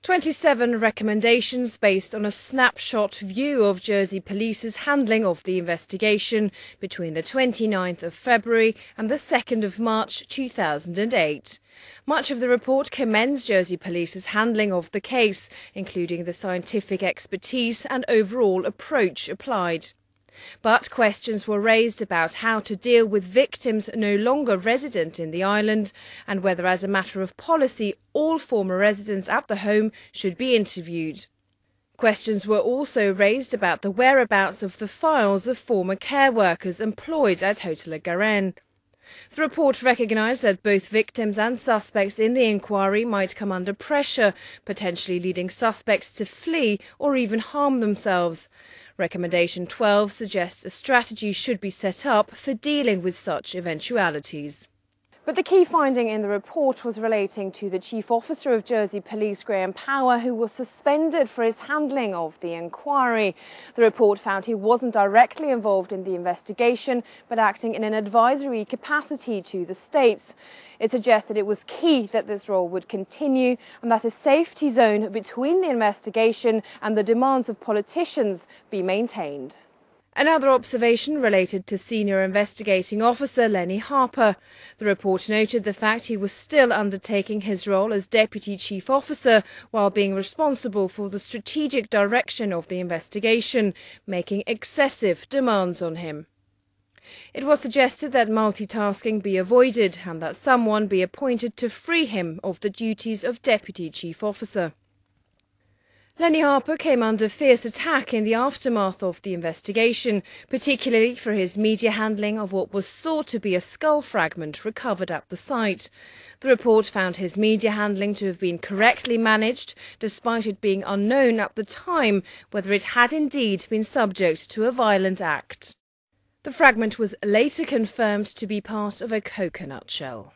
27 recommendations based on a snapshot view of Jersey Police's handling of the investigation between the 29th of February and the 2nd of March 2008. Much of the report commends Jersey Police's handling of the case, including the scientific expertise and overall approach applied. But questions were raised about how to deal with victims no longer resident in the island and whether, as a matter of policy, all former residents at the home should be interviewed. Questions were also raised about the whereabouts of the files of former care workers employed at Haut Garenne. The report recognised that both victims and suspects in the inquiry might come under pressure, potentially leading suspects to flee or even harm themselves. Recommendation 12 suggests a strategy should be set up for dealing with such eventualities. But the key finding in the report was relating to the Chief Officer of Jersey Police, Graham Power, who was suspended for his handling of the inquiry. The report found he wasn't directly involved in the investigation, but acting in an advisory capacity to the states. It suggested it was key that this role would continue and that a safety zone between the investigation and the demands of politicians be maintained. Another observation related to Senior Investigating Officer Lenny Harper. The report noted the fact he was still undertaking his role as Deputy Chief Officer while being responsible for the strategic direction of the investigation, making excessive demands on him. It was suggested that multitasking be avoided and that someone be appointed to free him of the duties of Deputy Chief Officer. Lenny Harper came under fierce attack in the aftermath of the investigation, particularly for his media handling of what was thought to be a skull fragment recovered at the site. The report found his media handling to have been correctly managed, despite it being unknown at the time whether it had indeed been subject to a violent act. The fragment was later confirmed to be part of a coconut shell.